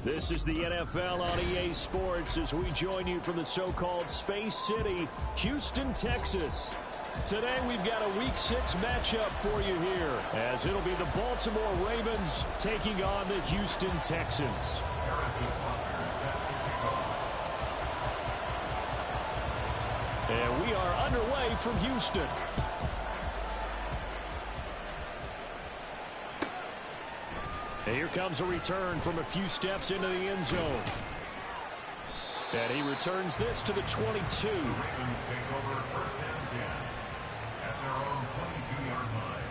This is the NFL on EA Sports as we join you from the so-called Space City, Houston, Texas. Today we've got a Week 6 matchup for you here, as it'll be the Baltimore Ravens taking on the Houston Texans. And we are underway from Houston. And here comes a return from a few steps into the end zone. And he returns this to the 22. Ravens take over first and 10 at their own 22-yard line.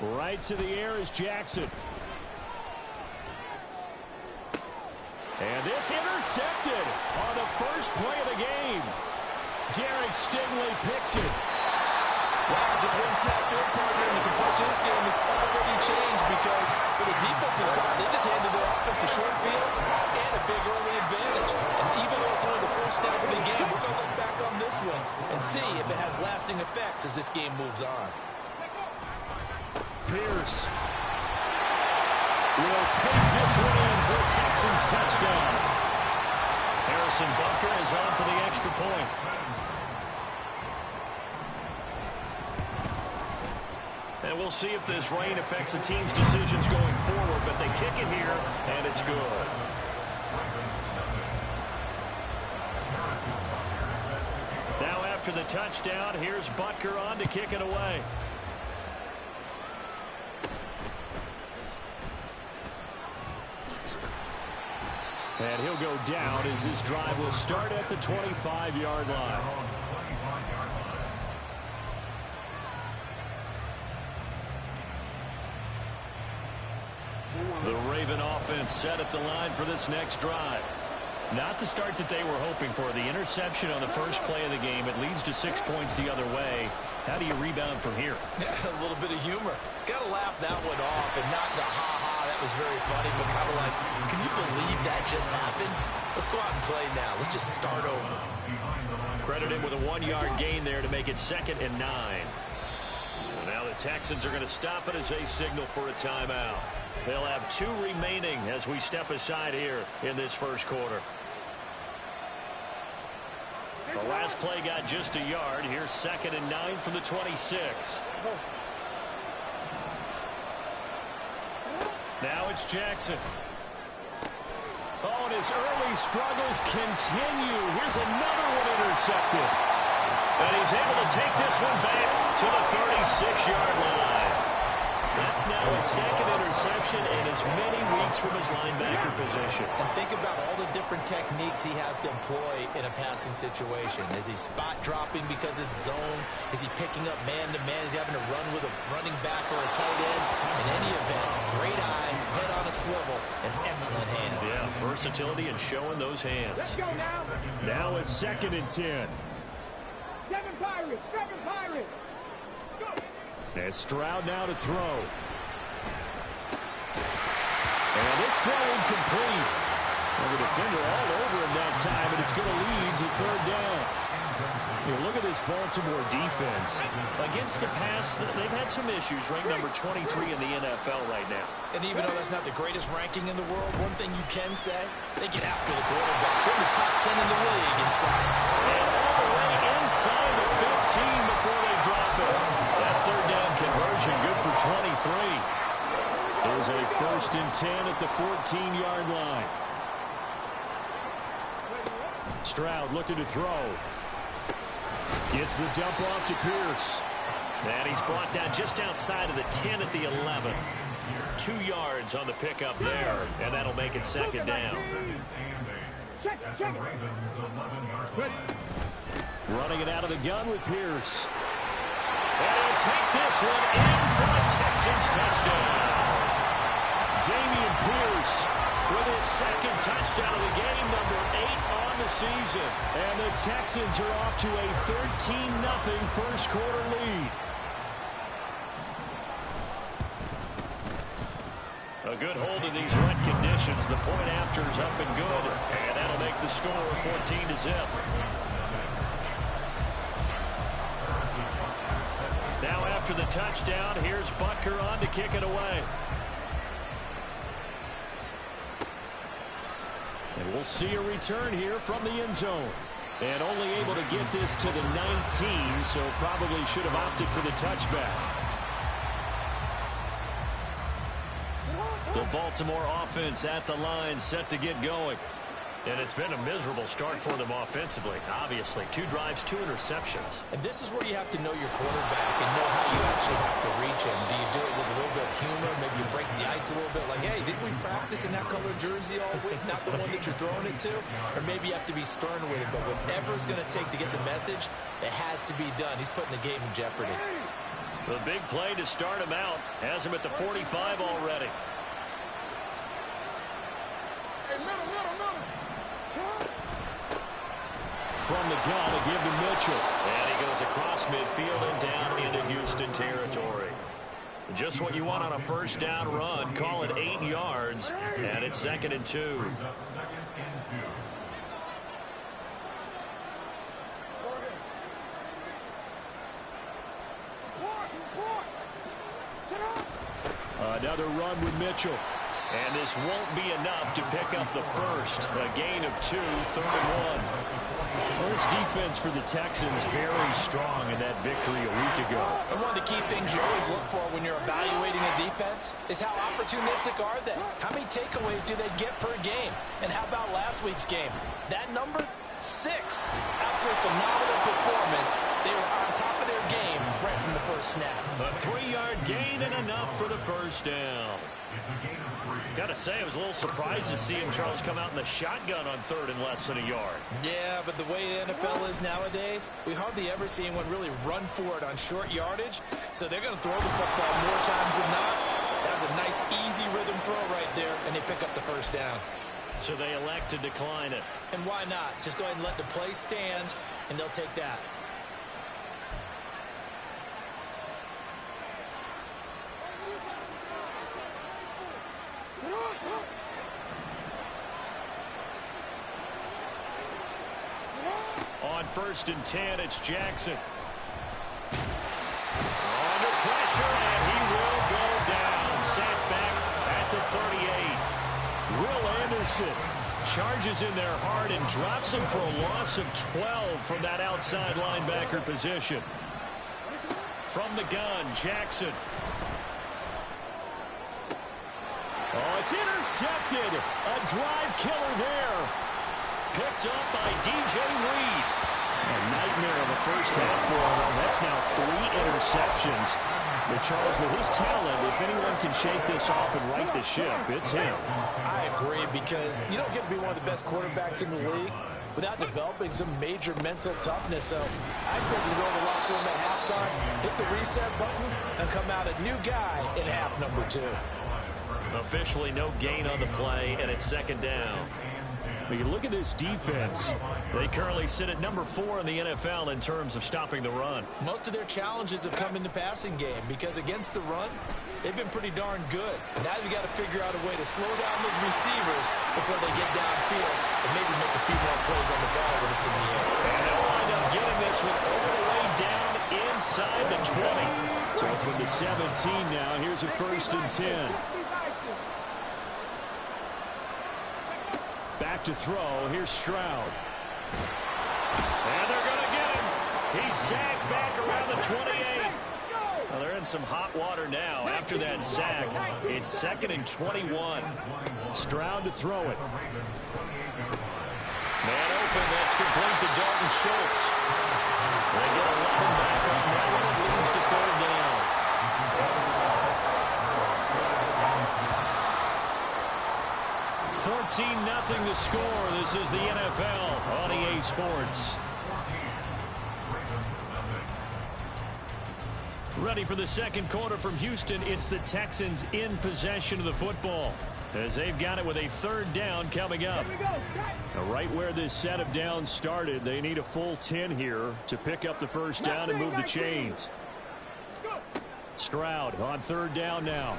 Right to the air is Jackson. And this intercepted on the first play of the game. Derek Stingley picks it. Wow, just one snap there, partner, and the complexion of this game has already changed because for the defensive side, they just handed their offense a short field and a big early advantage. And even though it's only the first snap of the game, we're going to look back on this one and see if it has lasting effects as this game moves on. Pierce will take this one in for a Texans touchdown. Harrison Butker is on for the extra point. And we'll see if this rain affects the team's decisions going forward, but they kick it here, and it's good. Now after the touchdown, here's Butker on to kick it away. And he'll go down as this drive will start at the 25-yard line. The Raven offense set at the line for this next drive. Not the start that they were hoping for. The interception on the first play of the game. It leads to 6 points the other way. How do you rebound from here? Yeah, a little bit of humor. Got to laugh that one off and not the ha-ha. That was very funny, but kind of like, can you believe that just happened? Let's go out and play now. Let's just start over. Credit him with a 1-yard gain there to make it 2nd and 9. Well, now the Texans are going to stop it as they signal for a timeout. They'll have 2 remaining as we step aside here in this first quarter. The last play got just a yard. Here's 2nd and 9 from the 26. Now it's Jackson. Oh, and his early struggles continue. Here's another one intercepted. And he's able to take this one back to the 36-yard line. That's now his 2nd interception in as many weeks from his linebacker position. And think about all the different techniques he has to employ in a passing situation. Is he spot dropping because it's zone? Is he picking up man-to-man? Is he having to run with a running back or a tight end? In any event, great eyes, head on a swivel, and excellent hands. Yeah, versatility and showing those hands. Let's go now. Now it's 2nd and 10. Seven Pirates. Go. And Stroud now to throw. And this throw incomplete. And the defender all over him that time, and it's going to lead to 3rd down. You look at this Baltimore defense. Against the pass, they've had some issues. Ranked number 23 in the NFL right now. And even though that's not the greatest ranking in the world, one thing you can say, they get after the quarterback. They're in the top 10 in the league in sacks. And all the way inside the 15 before they drop it. That 3rd down conversion good for 23. Is a 1st and 10 at the 14-yard line. Stroud looking to throw. Gets the dump off to Pierce. And he's brought down just outside of the 10 at the 11. 2 yards on the pickup there, and that'll make it 2nd down. Check it. Running it out of the gun with Pierce. And he'll take this one in for a Texans touchdown. Dameon Pierce with his 2nd touchdown of the game, number 8 on on the season. And the Texans are off to a 13-0 first quarter lead. A good hold in these wet conditions. The point after is up and good. And that'll make the score 14-0. Now after the touchdown, here's Butker on to kick it away. And we'll see a return here from the end zone. And only able to get this to the 19, so probably should have opted for the touchback. The Baltimore offense at the line, set to get going. And it's been a miserable start for them offensively, obviously. 2 drives, 2 interceptions. And this is where you have to know your quarterback and know how you actually have to reach him. Do you do it with a little bit of humor? Maybe you break the ice a little bit, like, hey, didn't we practice in that color jersey all week, not the one that you're throwing it to? Or maybe you have to be stern with it, but whatever it's going to take to get the message, it has to be done. He's putting the game in jeopardy. The big play to start him out has him at the 45 already. From the gun, a give to Mitchell. And he goes across midfield and down into Houston territory. Just what you want on a first down run. Call it 8 yards. And it's 2nd and 2. Another run with Mitchell. And this won't be enough to pick up the first. A gain of 2, 3rd and 1. Well, this defense for the Texans very strong in that victory a week ago. And one of the key things you always look for when you're evaluating a defense is how opportunistic are they? How many takeaways do they get per game? And how about last week's game? That number? 6. Absolutely phenomenal performance. They were on top of their game right from the first snap. A 3-yard gain and enough for the first down. Gotta say, I was a little surprised to see him, Charles, come out in the shotgun on 3rd and less than a yard. Yeah, but the way the NFL is nowadays, we hardly ever see anyone really run for it on short yardage. So they're going to throw the football more times than not. That was a nice, easy rhythm throw right there, and they pick up the first down. So they elect to decline it. And why not? Just go ahead and let the play stand, and they'll take that. On 1st and 10, it's Jackson. Under pressure, and he will go down. Sent back at the 38. Will Anderson charges in there hard and drops him for a loss of 12 from that outside linebacker position. From the gun, Jackson. Oh, it's intercepted. A drive killer there. Picked up by DJ Reed. A nightmare of a first half for him. That's now 3 interceptions. But Charles, with his talent, if anyone can shake this off and right the ship, it's him. I agree, because you don't get to be one of the best quarterbacks in the league without developing some major mental toughness. So I expect you to go in the locker room at halftime, hit the reset button, and come out a new guy in half number 2. Officially no gain on the play, and it's 2nd down. But you look at this defense. They currently sit at number 4 in the NFL in terms of stopping the run. Most of their challenges have come in the passing game, because against the run, they've been pretty darn good. Now you've got to figure out a way to slow down those receivers before they get downfield and maybe make a few more plays on the ball when it's in the air. And they'll wind up getting this one all the way down inside the 20. So from the 17 now, here's a 1st and 10. Back to throw. Here's Stroud. And they're going to get him. He's sacked back around the 28. Well, they're in some hot water now. After that sack, it's 2nd and 21. Stroud to throw it. Man open. That's complete to Dalton Schultz. They get 11 back on that one. It leads to 3rd down. 14-0 the score. This is the NFL on EA Sports. Ready for the second quarter from Houston. It's the Texans in possession of the football. as they've got it with a third down coming up. Now, right where this set of downs started, they need a full 10 here to pick up the first down and move the chains. Stroud on third down now.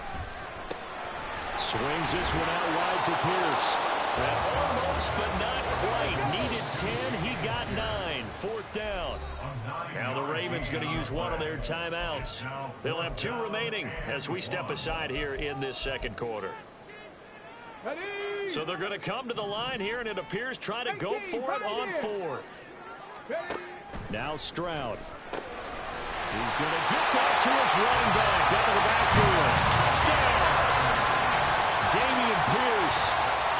Swings this one out wide for Pierce. Almost, but not quite. Needed 10. He got 9. Fourth down. Now the Ravens going to use one of their timeouts. They'll have 2 remaining as we step aside here in this second quarter. So they're going to come to the line here, and it appears trying to go for it on fourth. Now Stroud. He's going to get that to his running back out of the backfield. Touchdown! Dameon Pierce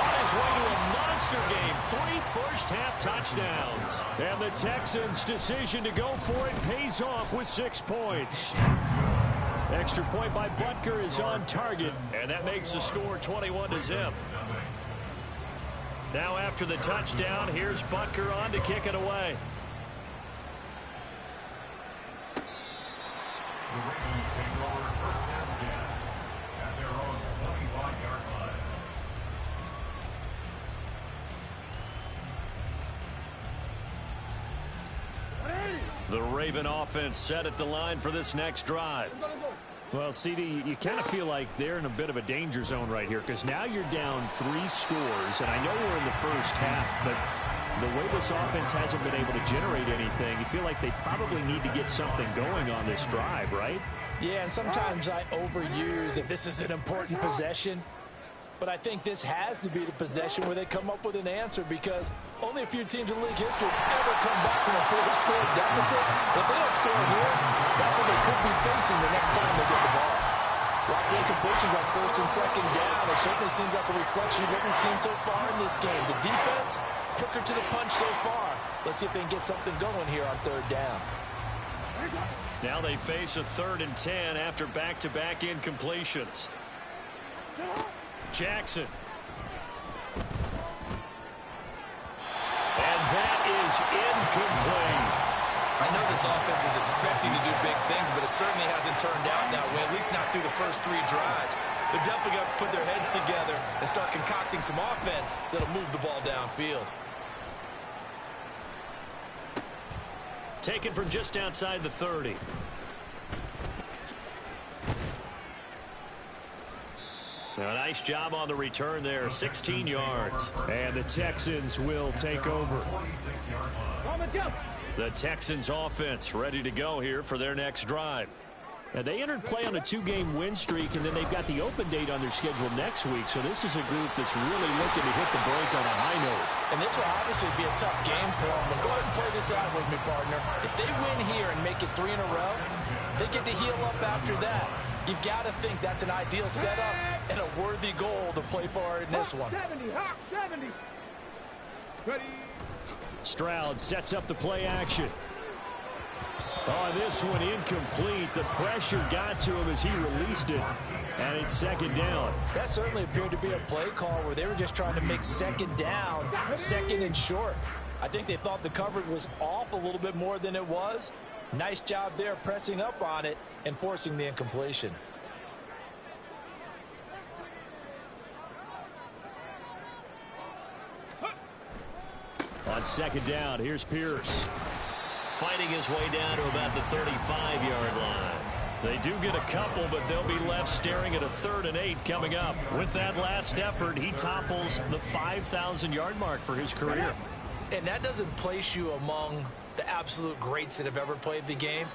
on his way to a monster game. 3 first-half touchdowns. And the Texans' decision to go for it pays off with 6 points. Extra point by Butker is on target, and that makes the score 21-0. Now after the touchdown, here's Butker on to kick it away. The Ravens take over first and 10 at their own 25-yard line. The Raven offense set at the line for this next drive. Well, CD, you kind of feel like they're in a bit of a danger zone right here because now you're down 3 scores, and I know we're in the first half, but the way this offense hasn't been able to generate anything, you feel like they probably need to get something going on this drive, right? Yeah, and sometimes I overuse that this is an important possession. But I think this has to be the possession where they come up with an answer because only a few teams in league history have ever come back from a 4-score deficit. If they don't score here, that's what they could be facing the next time they get the ball. While the incompletions on first and second down, it certainly seems like a reflection of what we've seen so far in this game. The defense, quicker to the punch so far. Let's see if they can get something going here on third down. Now they face a 3rd and 10 after back-to-back incompletions. Jackson. And that is incomplete. I know this offense was expecting to do big things, but it certainly hasn't turned out that way, at least not through the first 3 drives. They're definitely going to put their heads together and start concocting some offense that'll move the ball downfield. Taken from just outside the 30. A nice job on the return there, 16 yards. And the Texans will take over. The Texans offense ready to go here for their next drive. Now they entered play on a 2-game win streak, and then they've got the open date on their schedule next week. So this is a group that's really looking to hit the break on a high note. And this will obviously be a tough game for them. But go ahead and play this out with me, partner. If they win here and make it 3 in a row, they get to heal up after that. You've got to think that's an ideal setup and a worthy goal to play for in this one. 70, Hawk 70. Ready. Stroud sets up the play action. Oh, this one incomplete. The pressure got to him as he released it. And it's 2nd down. That certainly appeared to be a play call where they were just trying to make 2nd down, 2nd and short. I think they thought the coverage was off a little bit more than it was. Nice job there pressing up on it and forcing the incompletion. On 2nd down, here's Pierce. Fighting his way down to about the 35-yard line. They do get a couple, but they'll be left staring at a 3rd and 8 coming up. With that last effort, he topples the 5,000-yard mark for his career. And that doesn't place you among the absolute greats that have ever played the game,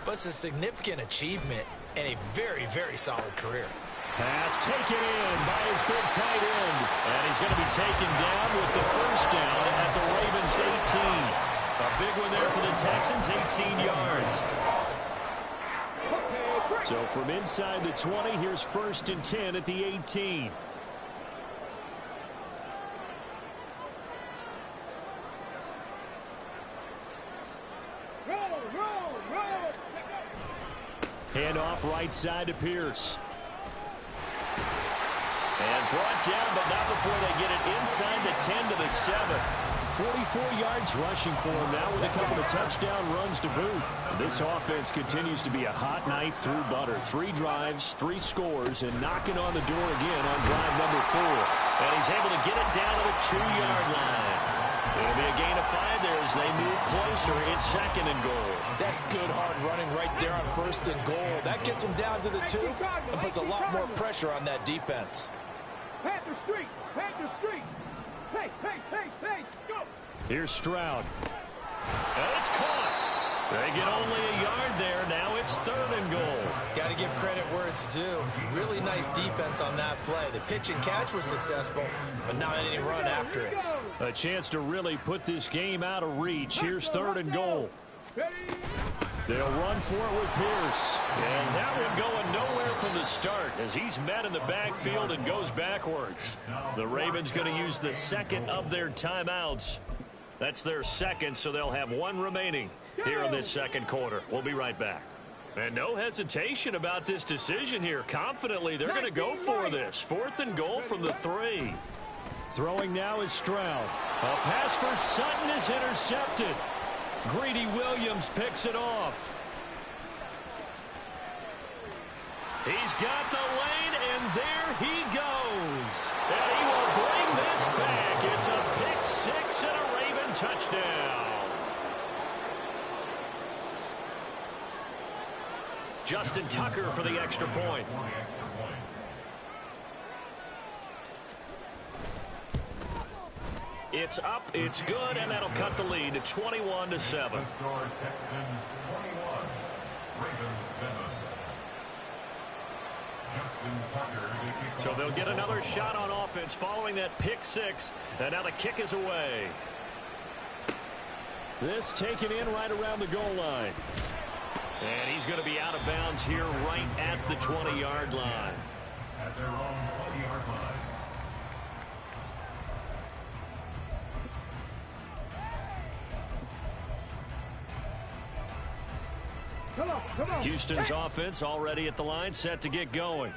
but it's a significant achievement and a very, very solid career. Pass taken in by his big tight end. And he's going to be taken down with the first down at the Ravens 18. A big one there for the Texans, 18 yards. So from inside the 20, here's 1st and 10 at the 18. Hand off right side to Pierce. And brought down, but not before they get it inside the 10 to the 7. 44 yards rushing for him now with a couple of touchdown runs to boot. This offense continues to be a hot knife through butter. 3 drives, 3 scores, and knocking on the door again on drive number 4. 2-yard line. It'll be a gain of 5 there as they move closer. It's 2nd and goal. That's good hard running right there on 1st and goal. That gets them down to the 2 and puts a lot more pressure on that defense. Panther Street! Panther Street! Hey, hey, hey, hey, go! Here's Stroud. And it's caught. They get only a yard there. Now it's 3rd and goal. Got to give credit where it's due. Really nice defense on that play. The pitch and catch was successful, but not any run after it. A chance to really put this game out of reach. Here's 3rd and goal. They'll run for it with Pierce. And that one going nowhere from the start as he's met in the backfield and goes backwards. The Ravens going to use the 2nd of their timeouts. That's their 2nd, so they'll have 1 remaining here in this 2nd quarter. We'll be right back. And no hesitation about this decision here. Confidently, they're going to go for this. 4th and goal from the 3. Throwing now is Stroud. A pass for Sutton is intercepted. Greedy Williams picks it off. He's got the lane, and there he goes. And he will bring this back. It's a pick 6 and a Raven touchdown. Justin Tucker for the extra point. It's up, it's good, and that'll cut the lead to 21-7. So they'll get another shot on offense following that pick 6, and now the kick is away. This taken in right around the goal line. And he's going to be out of bounds here right at the 20-yard line. At their own 20-yard line. Come on. Houston's offense already at the line, set to get going.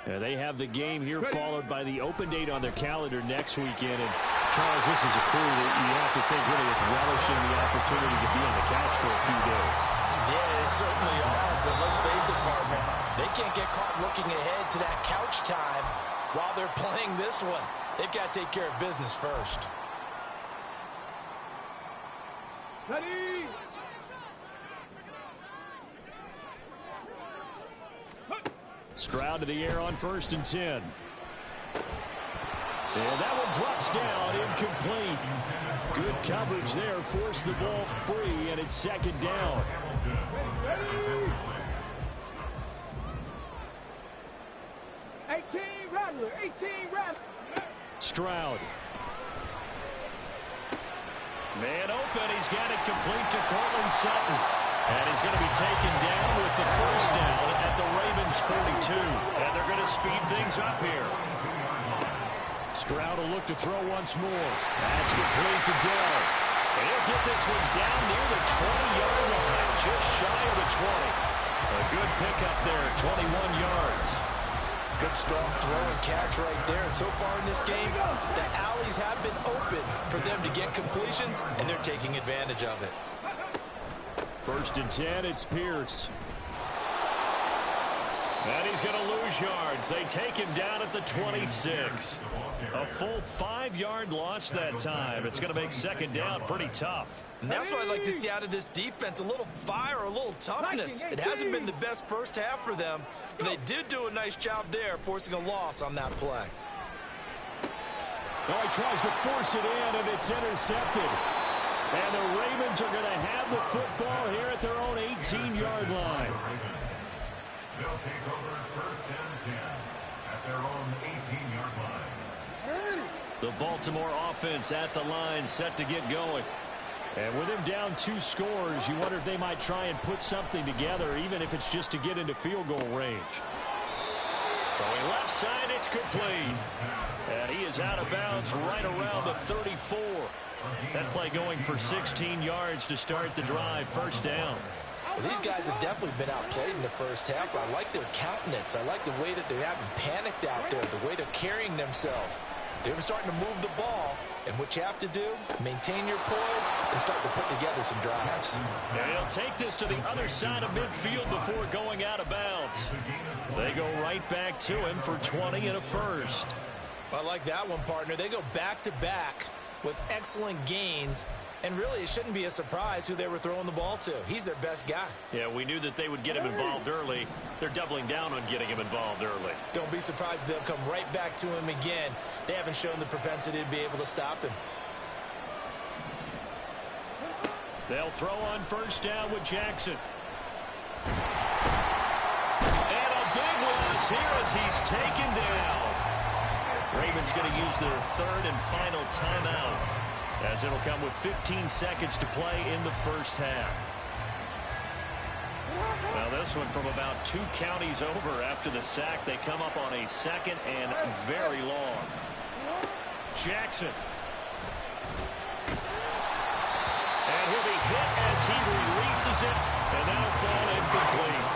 They have the game here followed by the open date on their calendar next weekend. And Charles, this is a crew that you have to think really is relishing the opportunity to be on the couch for a few days. Yeah, they certainly are, but let's face it, partner. They can't get caught looking ahead to that couch time while they're playing this one. They've got to take care of business first. Ready? Stroud to the air on 1st and 10. And that one drops down, incomplete. Good coverage there, forced the ball free, and it's 2nd down. Ready? 18 Rattler, 18 Rattler. Stroud. Man open, he's got it complete to Cortland Sutton. And he's going to be taken down with the 1st down at the Ravens 42. And they're going to speed things up here. Stroud will look to throw once more. Pass complete to Dell. And he'll get this one down near the 20-yard line, just shy of the 20. A good pickup there, 21 yards. Good strong throw and catch right there. And so far in this game, the alleys have been open for them to get completions, and they're taking advantage of it. 1st and 10, it's Pierce. And he's going to lose yards. They take him down at the 26. A full 5-yard loss that time. It's going to make 2nd down pretty tough. And that's what I'd like to see out of this defense, a little fire, a little toughness. It hasn't been the best first half for them, but they did do a nice job there, forcing a loss on that play. Oh, he tries to force it in, and it's intercepted. And the Ravens are going to have the football here at their own 18-yard line. They'll take over 1st and 10 at their own 18-yard line. The Baltimore offense at the line, set to get going. And with him down 2 scores, you wonder if they might try and put something together, even if it's just to get into field goal range. Throwing left side, it's complete. And he is out of bounds right around the 34. That play going for 16 yards to start the drive, 1st down. Well, these guys have definitely been outplayed in the first half. I like their countenance. I like the way that they haven't panicked out there, the way they're carrying themselves. They're starting to move the ball, and what you have to do, maintain your poise and start to put together some drives. And he'll take this to the other side of midfield before going out of bounds. They go right back to him for 20 and a 1st. I like that one, partner. They go back-to-back with excellent gains, and really it shouldn't be a surprise who they were throwing the ball to. He's their best guy. Yeah, we knew that they would get him involved early. They're doubling down on getting him involved early. Don't be surprised if they'll come right back to him again. They haven't shown the propensity to be able to stop him. They'll throw on first down with Jackson. And a big loss here as he's taken down. Ravens going to use their third and final timeout, as it'll come with 15 seconds to play in the first half. Now this one from about 2 counties over after the sack. They come up on a second and very long. Jackson. And he'll be hit as he releases it, and that'll fall incomplete.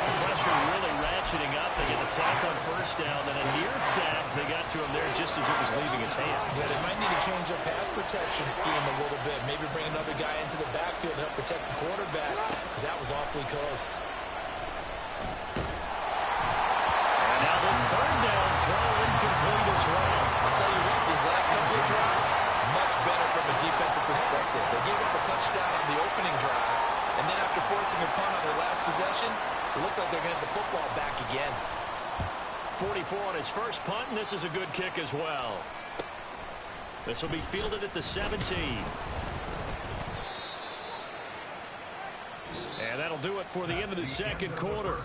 Pressure really ratcheting up. They get the sack on first down, then a near sack. They got to him there just as it was leaving his hand. Yeah, they might need to change their pass protection scheme a little bit. Maybe bring another guy into the backfield to help protect the quarterback, because that was awfully close. And now the third down throw incomplete as well. I'll tell you what, these last couple of drives, much better from a defensive perspective. They gave up a touchdown on the opening drive, and then after forcing a punt on their last possession, it looks like they're going to have the football back again. 44 on his first punt, and this is a good kick as well. This will be fielded at the 17. And that'll do it for the end of the second quarter.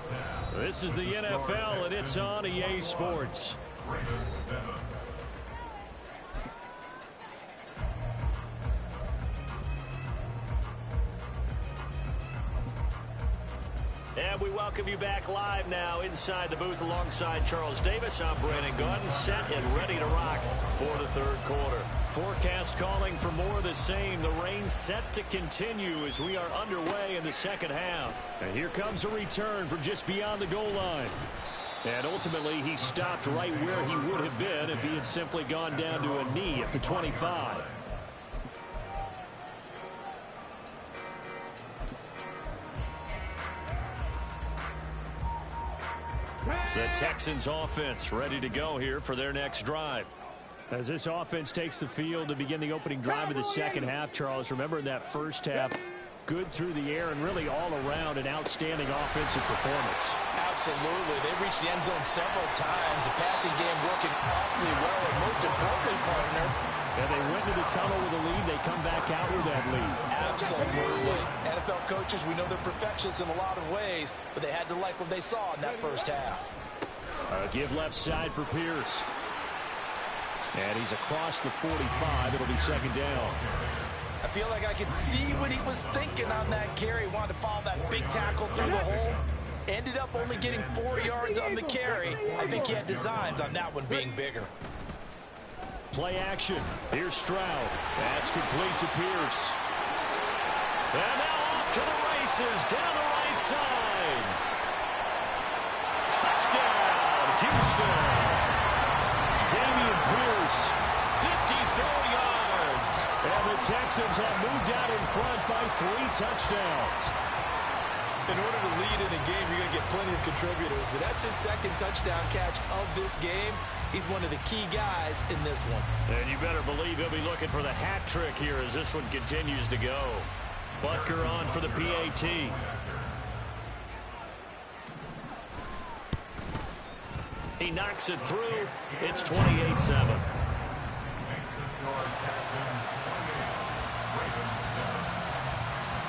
This is the NFL, and it's on EA Sports. And we welcome you back live now inside the booth alongside Charles Davis. I'm Brandon Gaudin, set and ready to rock for the third quarter. Forecast calling for more of the same. The rain set to continue as we are underway in the second half. And here comes a return from just beyond the goal line. And ultimately, he stopped right where he would have been if he had simply gone down to a knee at the 25. The Texans offense ready to go here for their next drive. As this offense takes the field to begin the opening drive of the second half, Charles, remember in that first half, good through the air and really all around an outstanding offensive performance. Absolutely. They reached the end zone several times. The passing game working awfully well, and most importantly, partner, and they went into the tunnel with a lead. They come back out with that lead. Absolutely. NFL coaches, we know they're perfectionists in a lot of ways, but they had to like what they saw in that first half. Give left side for Pierce. And he's across the 45. It'll be second down. I feel like I could see what he was thinking on that carry. Wanted to follow that big tackle through the hole. Ended up only getting 4 yards on the carry. I think he had designs on that one being bigger. Play action. Here's Stroud. That's complete to Pierce. And now off to the races down the right side. Touchdown, Houston. Dameon Pierce, 54 yards. And the Texans have moved out in front by 3 touchdowns. In order to lead in a game, you're going to get plenty of contributors, but that's his second touchdown catch of this game. He's one of the key guys in this one. And you better believe he'll be looking for the hat trick here as this one continues to go. Butker on for the PAT. He knocks it through. It's 28-7.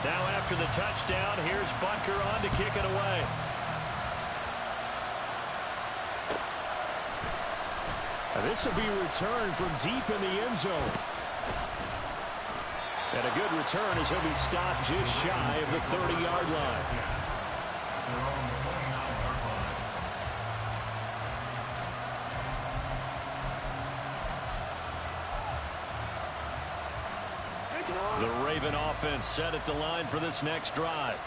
Now after the touchdown, here's Butker on to kick it away. And this will be returned from deep in the end zone. And a good return as he'll be stopped just shy of the 30-yard line. The Raven offense set at the line for this next drive.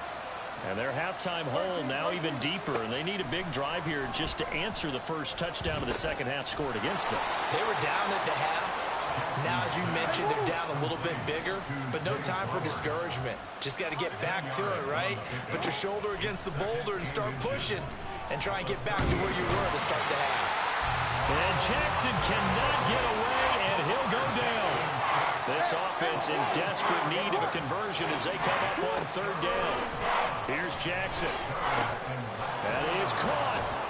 And their halftime hole now even deeper. And they need a big drive here just to answer the first touchdown of the second half scored against them. They were down at the half. Now, as you mentioned, they're down a little bit bigger, but no time for discouragement. Just got to get back to it, right? Put your shoulder against the boulder and start pushing and try and get back to where you were to start the half. And Jackson cannot get away, and he'll go down. This offense in desperate need of a conversion as they come up on third down. Here's Jackson. That is caught.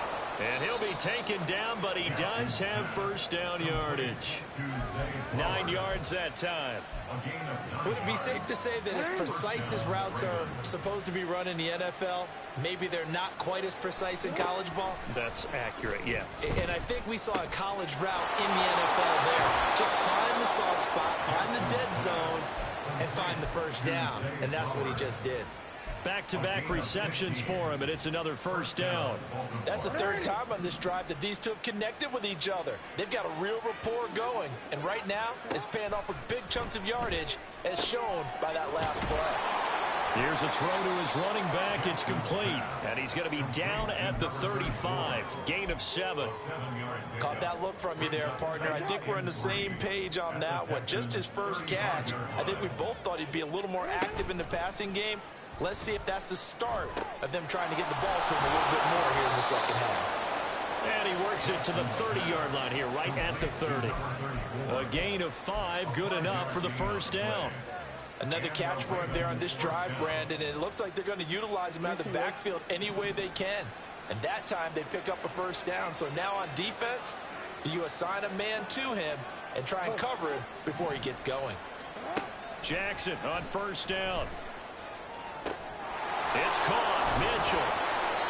And he'll be taken down, but he does have first down yardage. 9 yards that time. Would it be safe to say that as precise as routes are supposed to be run in the NFL, maybe they're not quite as precise in college ball? That's accurate, yeah. And I think we saw a college route in the NFL there. Just find the soft spot, find the dead zone, and find the first down. And that's what he just did. Back-to-back receptions for him, and it's another first down. That's the third time on this drive that these two have connected with each other. They've got a real rapport going, and right now it's paying off with big chunks of yardage as shown by that last play. Here's a throw to his running back. It's complete, and he's going to be down at the 35. Gain of 7. Caught that look from you there, partner. I think we're on the same page on that one. Just his first catch. I think we both thought he'd be a little more active in the passing game. Let's see if that's the start of them trying to get the ball to him a little bit more here in the second half. And he works it to the 30-yard line here, right at the 30. A gain of 5, good enough for the first down. Another catch for him there on this drive, Brandon, and it looks like they're going to utilize him out of the backfield any way they can. And that time they pick up a first down. So now on defense, do you assign a man to him and try and cover him before he gets going? Jackson on first down. It's caught, Mitchell.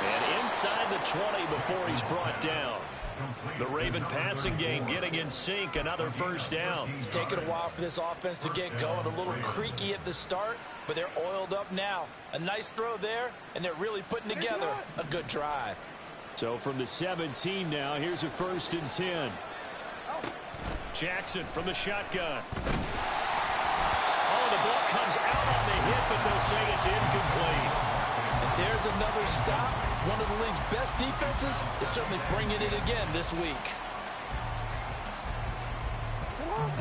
And inside the 20 before he's brought down. The Raven passing game getting in sync, another first down. It's taken a while for this offense to get going. A little creaky at the start, but they're oiled up now. A nice throw there, and they're really putting together a good drive. So from the 17 now, here's a 1st and 10. Jackson from the shotgun. Oh, the ball comes out on the hit, but they'll say it's incomplete. And there's another stop. One of the league's best defenses is certainly bringing it again this week.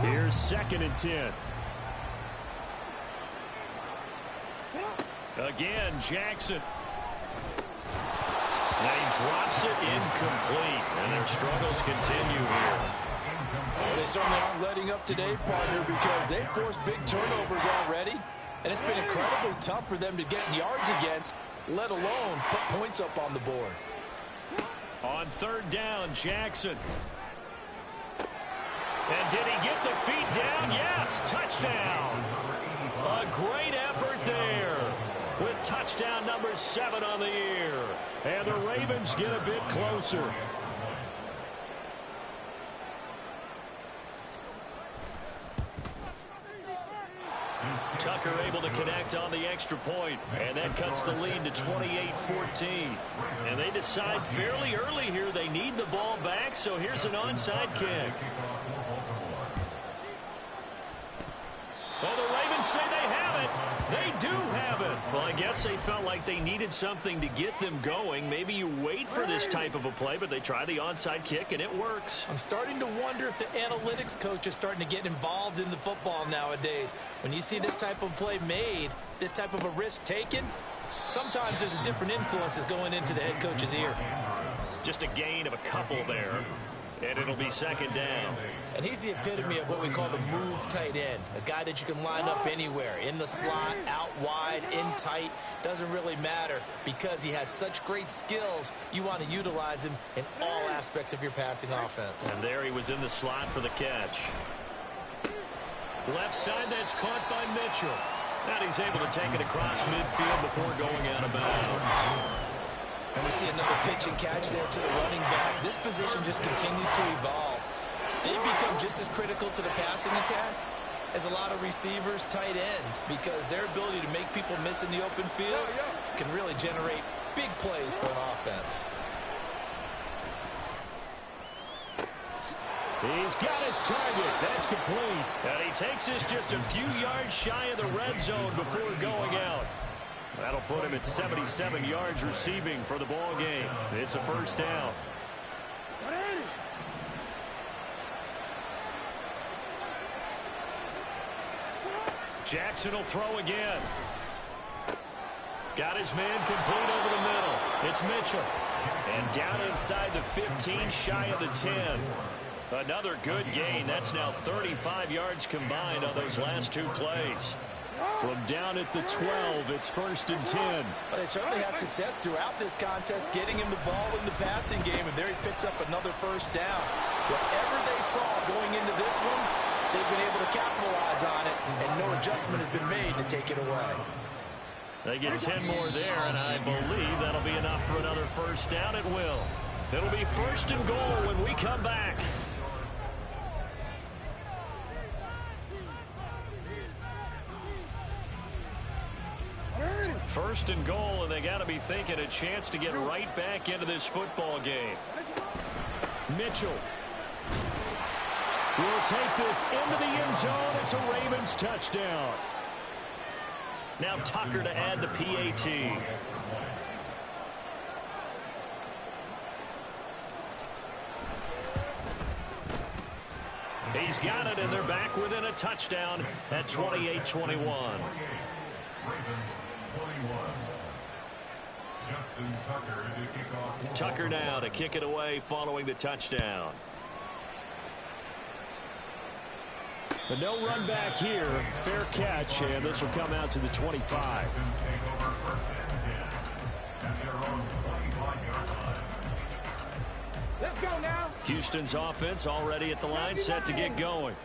Here's 2nd and 10. Again, Jackson. And he drops it incomplete. And their struggles continue here. Well, they certainly aren't letting up today, partner, because they've forced big turnovers already. And it's been incredibly tough for them to get yards against, let alone put points up on the board. On 3rd down, Jackson. And did he get the feet down? Yes, touchdown. A great effort there with touchdown number 7 on the year. And the Ravens get a bit closer. Tucker able to connect on the extra point, and that cuts the lead to 28-14. And they decide fairly early here they need the ball back, so here's an onside kick. Well, the Ravens say they have it. They do have it. Well, I guess they felt like they needed something to get them going. Maybe you wait for this type of a play, but they try the onside kick, and it works. I'm starting to wonder if the analytics coach is starting to get involved in the football nowadays. When you see this type of play made, this type of a risk taken, sometimes there's a different influences going into the head coach's ear. Just a gain of a couple there, and it'll be 2nd down. And he's the epitome of what we call the move tight end, a guy that you can line up anywhere, in the slot, out wide, in tight, doesn't really matter because he has such great skills. You want to utilize him in all aspects of your passing offense. And there he was in the slot for the catch. Left side, that's caught by Mitchell. And he's able to take it across midfield before going out of bounds. And we see another pitch and catch there to the running back. This position just continues to evolve. They become just as critical to the passing attack as a lot of receivers, tight ends, because their ability to make people miss in the open field can really generate big plays for an offense. He's got his target. That's complete. And he takes this just a few yards shy of the red zone before going out. That'll put him at 77 yards receiving for the ball game. It's a 1st down. Jackson will throw again. Got his man complete over the middle. It's Mitchell. And down inside the 15, shy of the 10. Another good gain. That's now 35 yards combined on those last two plays. From down at the 12, it's 1st and 10. But they certainly had success throughout this contest, getting him the ball in the passing game, and there he picks up another first down. Whatever they saw going into this one, they've been able to capitalize on it, and no adjustment has been made to take it away. They get 10 more there, and I believe that'll be enough for another first down. It will. It'll be 1st and goal when we come back. First and goal, and they got to be thinking a chance to get right back into this football game. Mitchell will take this into the end zone. It's a Ravens touchdown. Now Tucker to add the PAT. He's got it, and they're back within a touchdown at 28-21. Tucker now to kick it away following the touchdown. But no run back here. Fair catch, and this will come out to the 25. Let's go now. Houston's offense already at the line, set to get going.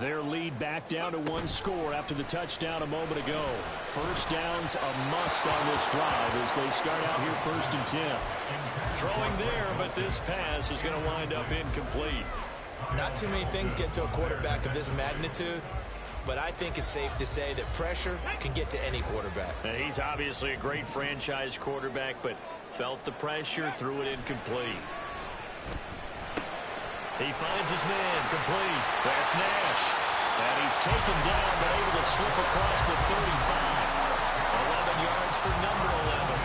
Their lead back down to 1 score after the touchdown a moment ago. First down's a must on this drive as they start out here 1st and 10. Throwing there, but this pass is going to wind up incomplete. Not too many things get to a quarterback of this magnitude, but I think it's safe to say that pressure can get to any quarterback. And he's obviously a great franchise quarterback, but felt the pressure, threw it incomplete. He finds his man, complete. That's Nash. And he's taken down, but able to slip across the 35. 11 yards for number 11.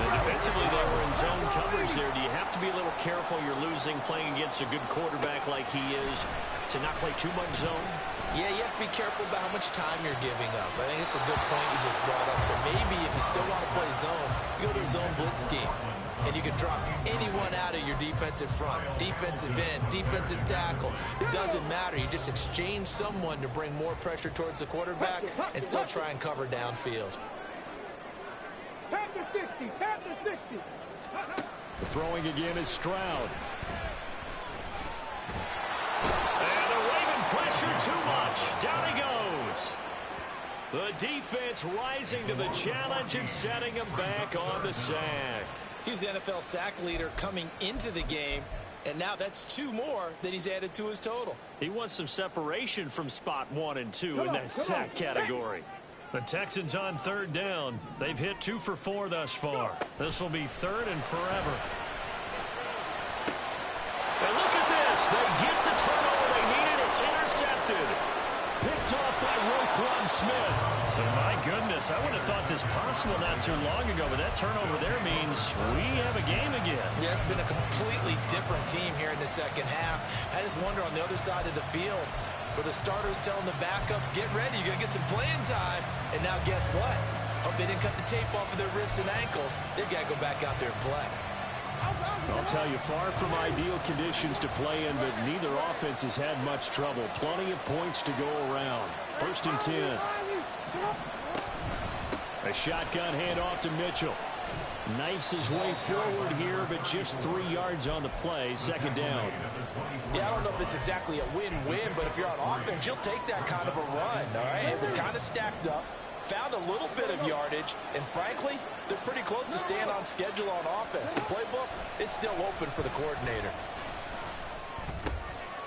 And defensively, they were in zone coverage there. Do you have to be a little careful you're losing playing against a good quarterback like he is to not play too much zone? Yeah, you have to be careful about how much time you're giving up. I think it's a good point you just brought up. So maybe if you still want to play zone, you go to a zone blitz scheme. And you can drop anyone out of your defensive front. Defensive end, defensive tackle. It doesn't matter. You just exchange someone to bring more pressure towards the quarterback and still try and cover downfield. Pass to 60. Pass to 60. The throwing again is Stroud. And they're waving pressure too much. Down he goes. The defense rising to the challenge and setting him back on the sack. He's the NFL sack leader coming into the game, and now that's 2 more that he's added to his total. He wants some separation from spot 1 and 2 in that sack category. The Texans on 3rd down. They've hit 2 for 4 thus far. This will be 3rd and forever. And look at this. They get the turnover they needed. It's intercepted. Picked off by Roquan Smith. So, my goodness, I would have thought this possible not too long ago, but that turnover there means we have a game again. Yeah, it's been a completely different team here in the second half. I just wonder on the other side of the field, where the starters telling the backups, get ready, you're going to get some playing time. And now guess what? Hope they didn't cut the tape off of their wrists and ankles. They've got to go back out there and play. I'll tell you, far from ideal conditions to play in, but neither offense has had much trouble. Plenty of points to go around. 1st and 10. A shotgun handoff to Mitchell. Knifes his way forward here, but just 3 yards on the play. 2nd down. Yeah, I don't know if it's exactly a win-win, but if you're on offense, you'll take that kind of a run, all right? It was kind of stacked up. Found a little bit of yardage, and frankly, they're pretty close to staying on schedule on offense. The playbook is still open for the coordinator.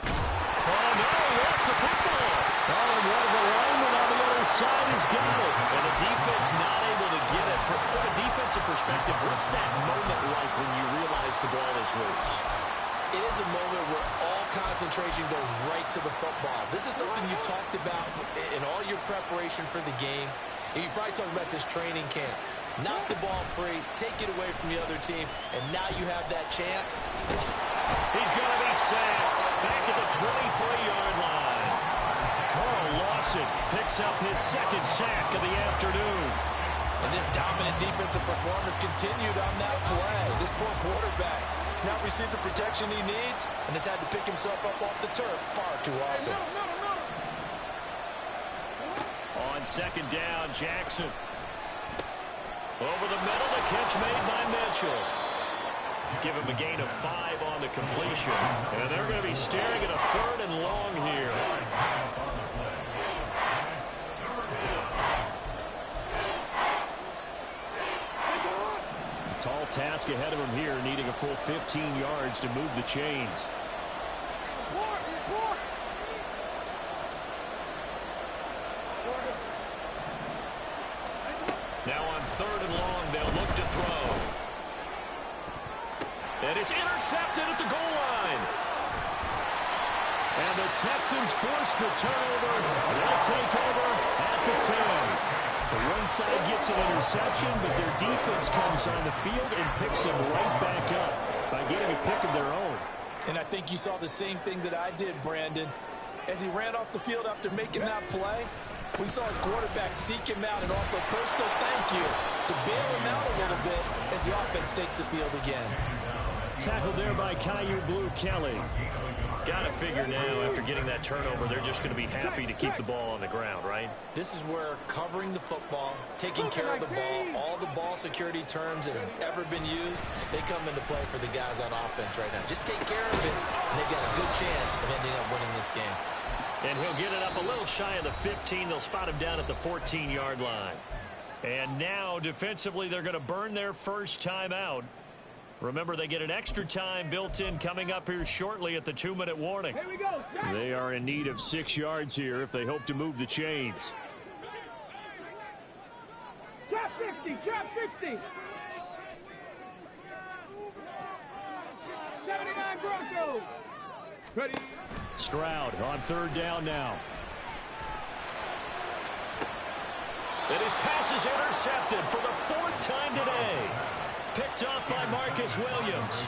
Oh, no, that's the football. Oh, and one of the linemen on the other side has got it. And the defense not able to get it. From a defensive perspective, what's that moment like when you realize the ball is loose? It is a moment where all concentration goes right to the football. This is something you've talked about in all your preparation for the game. And you probably talked about this training camp. Knock the ball free, take it away from the other team, and now you have that chance. He's going to be sacked back at the 23-yard line. Carl Lawson picks up his 2nd sack of the afternoon. And this dominant defensive performance continued on that play. This poor quarterback has not received the protection he needs and has had to pick himself up off the turf far too often. On second down, Jackson. Over the middle, the catch made by Mitchell. Give him a gain of 5 on the completion. And they're going to be staring at a 3rd and long here. A tall task ahead of him here, needing a full 15 yards to move the chains. Now on 3rd and long, they'll look to throw. And it's intercepted at the goal line. And the Texans force the turnover. They'll take over at the 10. The one side gets an interception, but their defense comes on the field and picks them right back up by getting a pick of their own. And I think you saw the same thing that I did, Brandon. As he ran off the field after making that play, we saw his quarterback seek him out and offer a personal thank you to bail him out a little bit as the offense takes the field again. Tackled there by Caillou Blue Kelly. Got to figure now, after getting that turnover, they're just going to be happy to keep the ball on the ground, right? This is where covering the football, taking care of the ball, all the ball security terms that have ever been used, they come into play for the guys on offense right now. Just take care of it, and they've got a good chance of ending up winning this game. And he'll get it up a little shy of the 15. They'll spot him down at the 14-yard line. And now, defensively, they're going to burn their first time out. Remember, they get an extra time built in coming up here shortly at the 2-minute warning. Here we go. They are in need of 6 yards here if they hope to move the chains. Trap 60, trap 60. 79 Broncos. Ready. Stroud on 3rd down now. And his pass is intercepted for the 4th time today. Picked up by Marcus Williams.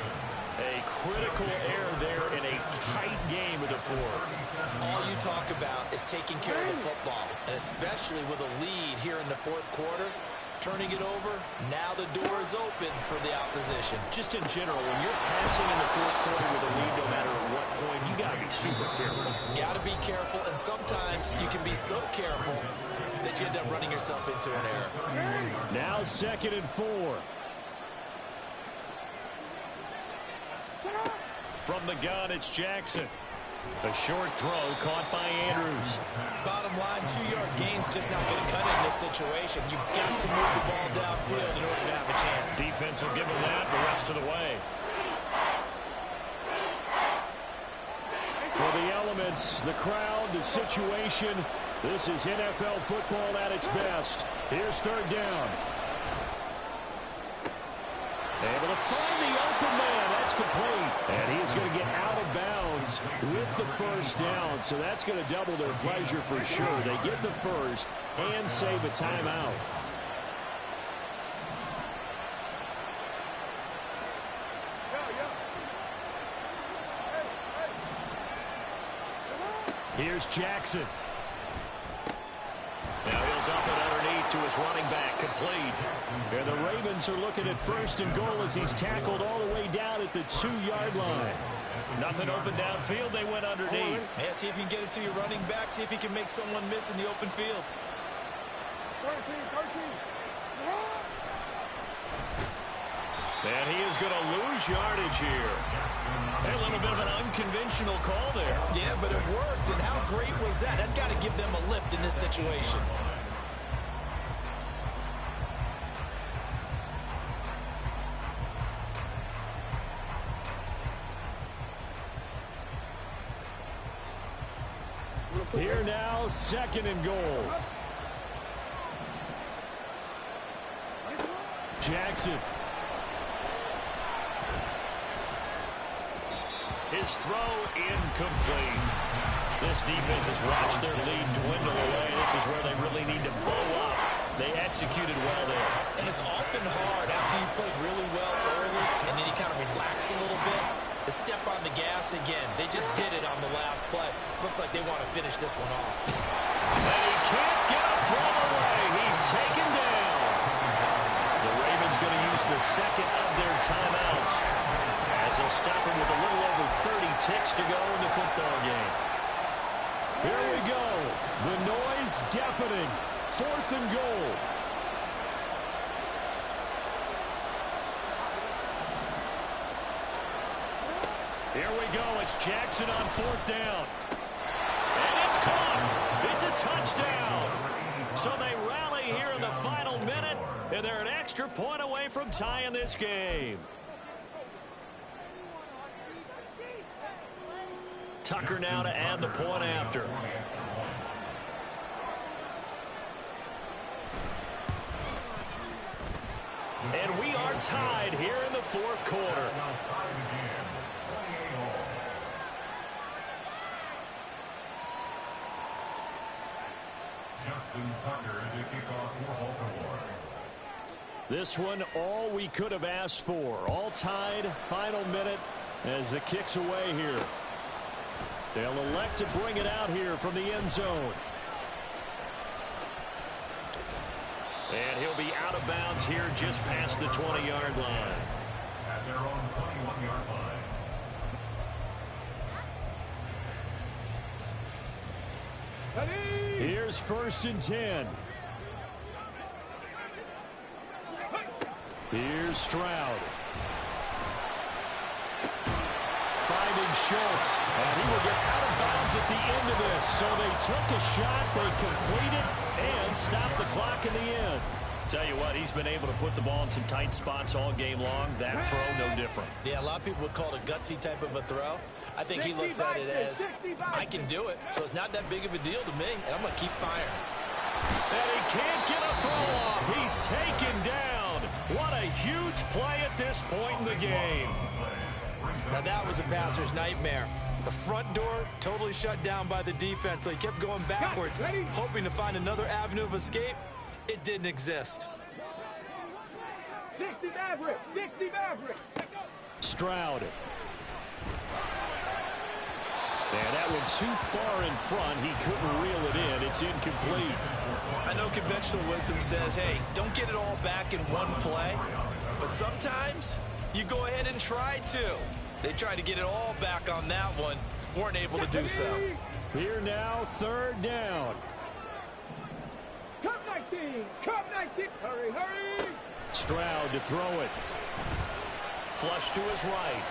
A critical error there in a tight game of the 4th. All you talk about is taking care of the football, and especially with a lead here in the 4th quarter, turning it over, now the door is open for the opposition. Just in general, when you're passing in the 4th quarter with a lead, no matter at what point, you got to be super careful. Got to be careful, and sometimes you can be so careful that you end up running yourself into an error. Now 2nd and 4. From the gun, it's Jackson. A short throw caught by Andrews. Bottom line, 2-yard gain's just not going to cut in this situation. You've got to move the ball downfield in order to have a chance. Defense will give them that the rest of the way. For the elements, the crowd, the situation, this is NFL football at its best. Here's 3rd down. Able to find the open man. That's complete. And he is going to get out of bounds with the 1st down. So that's going to double their pleasure for sure. They get the 1st and save a timeout. Here's Jackson. Now he'll dump it underneath to his running back, complete. And the Ravens are looking at 1st and goal as he's tackled all the way down at the 2-yard line. Nothing open downfield, they went underneath. Yeah, see if you can get it to your running back, see if you can make someone miss in the open field. 13. And he is going to lose yardage here. A little bit of an unconventional call there. Yeah, but it worked, and how great was that? That's got to give them a lift in this situation. Here now, 2nd and goal. Jackson. His throw incomplete. This defense has watched their lead dwindle away. This is where they really need to blow up. They executed well there. And it's often hard after you played really well early and then you kind of relax a little bit to step on the gas again. They just did it on the last play. Looks like they want to finish this one off. And he can't get a throw away. He's taken down. is going to use the second of their timeouts as they'll stop him with a little over 30 ticks to go in the football game. Here we go. The noise deafening. 4th and goal. Here we go. It's Jackson on 4th down. And it's caught. It's a touchdown. So they rally here in the final minute, and they're an extra point away from tying this game. Tucker now to add the point after. And we are tied here in the 4th quarter. Justin Tucker to kick off for Baltimore. This one, all we could have asked for. All tied, final minute as it kicks away here. They'll elect to bring it out here from the end zone. And he'll be out of bounds here just past the 20-yard line. At their own 21-yard line. Here's 1st and 10. Here's Stroud. Finding Schultz. And he will get out of bounds at the end of this. So they took a shot, they completed, and stopped the clock in the end. Tell you what, he's been able to put the ball in some tight spots all game long. That throw, no different. Yeah, a lot of people would call it a gutsy type of a throw. I think he looks at it as, I can do it, so it's not that big of a deal to me, and I'm going to keep firing. And he can't get a throw off. He's taken down. What a huge play at this point in the game. Now that was a passer's nightmare. The front door totally shut down by the defense, so he kept going backwards, hoping to find another avenue of escape. It didn't exist. 60 Maverick, 60 Maverick. Stroud. And that one too far in front. He couldn't reel it in. It's incomplete. I know conventional wisdom says, hey, don't get it all back in one play. But sometimes you go ahead and try to. They tried to get it all back on that one. Weren't able to do so. Here now, 3rd down. Come 19, come 19. Hurry, hurry. Stroud to throw it. Flush to his right.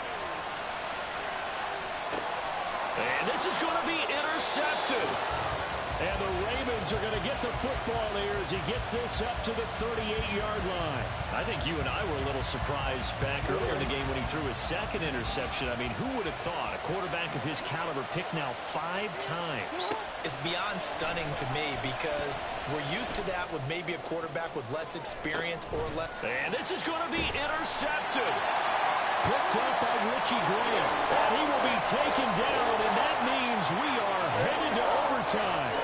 And this is going to be intercepted. And the Ravens are going to get the football here as he gets this up to the 38-yard line. I think you and I were a little surprised back earlier in the game when he threw his 2nd interception. I mean, who would have thought a quarterback of his caliber picked now 5 times? It's beyond stunning to me because we're used to that with maybe a quarterback with less experience or less. And this is going to be intercepted. Picked up by Richie Graham. And he will be taken down, and that means we are headed to overtime.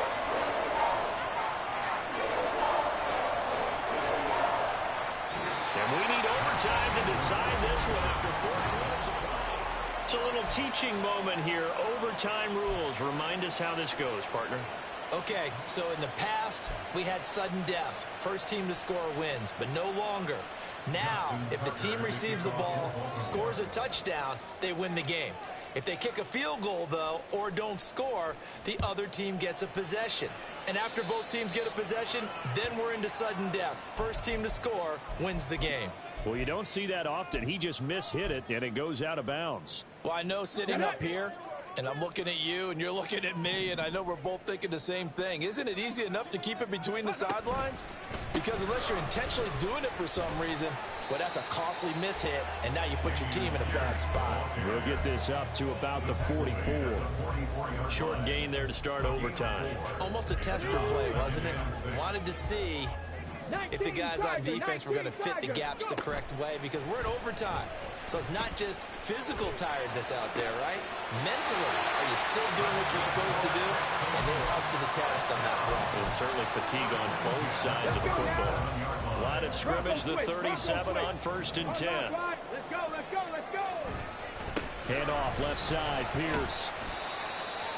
And we need overtime to decide this one after 4 quarters of play. It's a little teaching moment here. Overtime rules. Remind us how this goes, partner. Okay, so in the past, we had sudden death. First team to score wins, but no longer. Now, if the team receives the ball, scores a touchdown, they win the game. If they kick a field goal, though, or don't score, the other team gets a possession. And after both teams get a possession, then we're into sudden death. First team to score wins the game. Well, you don't see that often. He just mishit it, and it goes out of bounds. Well, I know sitting up here, and I'm looking at you, and you're looking at me, and I know we're both thinking the same thing. Isn't it easy enough to keep it between the sidelines? Because unless you're intentionally doing it for some reason, well, that's a costly mishit, and now you put your team in a bad spot. We'll get this up to about the 44. Short gain there to start overtime. Almost a tester play, wasn't it? Wanted to see if the guys on defense were going to fit the gaps the correct way, because we're in overtime. So it's not just physical tiredness out there, right? Mentally, are you still doing what you're supposed to do? And they were up to the task on that play. And certainly fatigue on both sides of the football. Line of scrimmage, the 37 on 1st and 10. Let's go, let's go, let's go. Hand off left side, Pierce.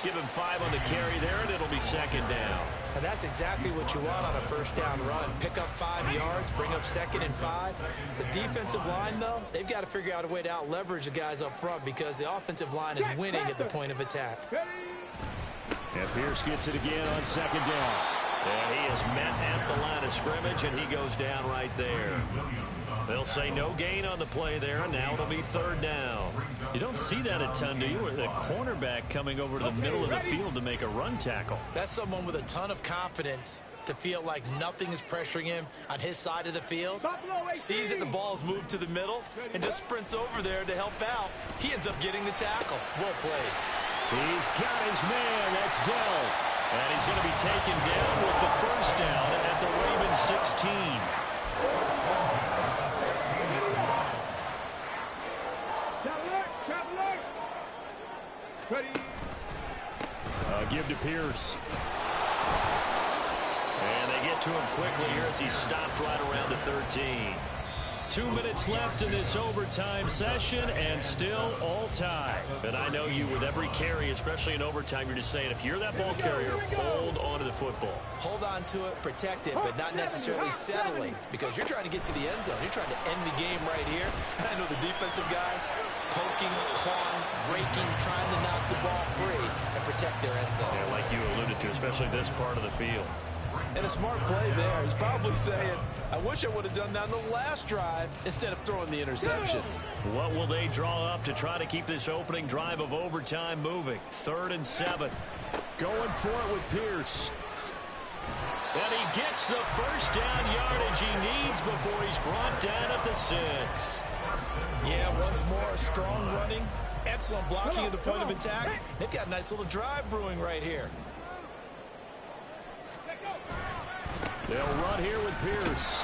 Give him 5 on the carry there, and it'll be second down. And that's exactly what you want on a first down run. Pick up 5 yards, bring up 2nd and 5. The defensive line, though, they've got to figure out a way to out-leverage the guys up front because the offensive line is winning at the point of attack. And Pierce gets it again on second down. And he is met at the line of scrimmage, and he goes down right there. They'll say no gain on the play there, and now it'll be third down. You don't see that a ton, do you? With a cornerback coming over to the middle of the field to make a run tackle. That's someone with a ton of confidence to feel like nothing is pressuring him on his side of the field. Sees that the ball's moved to the middle and just sprints over there to help out. He ends up getting the tackle. Well played. He's got his man. That's Dell. And he's going to be taken down with the first down at the Ravens 16. Give to Pierce. And they get to him quickly here as he's stopped right around the 13. 2 minutes left in this overtime session, and still all tied. And I know you, with every carry, especially in overtime, you're just saying, if you're that ball carrier, hold on to the football. Hold on to it, protect it, but not necessarily settling, because you're trying to get to the end zone. You're trying to end the game right here. And I know the defensive guys poking, clawing, raking, trying to knock the ball free and protect their end zone. Yeah, like you alluded to, especially this part of the field. And a smart play there. He's probably saying, I wish I would have done that on the last drive instead of throwing the interception. What will they draw up to try to keep this opening drive of overtime moving? 3rd and 7. Going for it with Pierce. And he gets the first down yardage he needs before he's brought down at the 6. Yeah, once more, strong running, excellent blocking at the point of attack. They've got a nice little drive brewing right here. They'll run here with Pierce.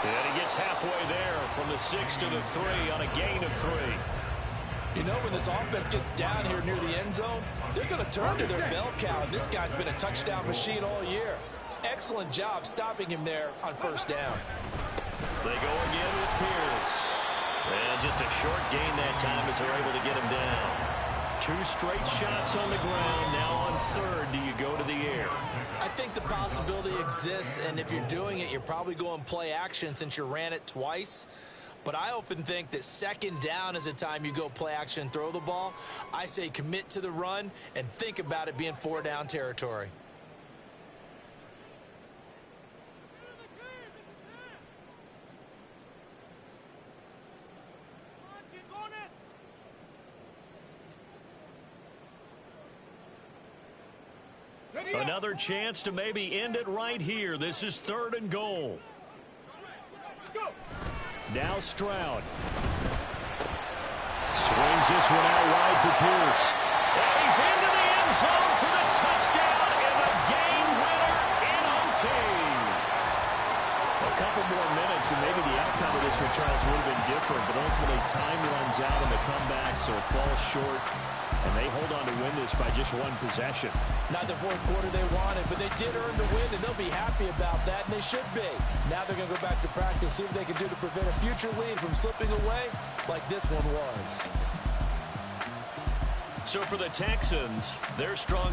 And he gets halfway there from the 6 to the 3 on a gain of 3. You know, when this offense gets down here near the end zone, they're going to turn to their bell cow. This guy's been a touchdown machine all year. Excellent job stopping him there on first down. They go again with Pierce. And just a short gain that time as they're able to get him down. 2 straight shots on the ground. Now on 3rd, do you go to the air? I think the possibility exists, and if you're doing it, you're probably going play action since you ran it twice. But I often think that 2nd down is the time you go play action and throw the ball. I say commit to the run and think about it being 4-down territory. Another chance to maybe end it right here. This is 3rd and goal. Now Stroud. Swings this one out wide for Pierce. And he's into the end zone for the touchdown and the game winner in OT. A couple more minutes and maybe the outcome of this for Charles would have been different, but ultimately time runs out on the comeback, so it falls short. And they hold on to win this by just 1 possession. Not the 4th quarter they wanted, but they did earn the win, and they'll be happy about that, and they should be. Now they're going to go back to practice, see what they can do to prevent a future lead from slipping away like this one was. So for the Texans, their strong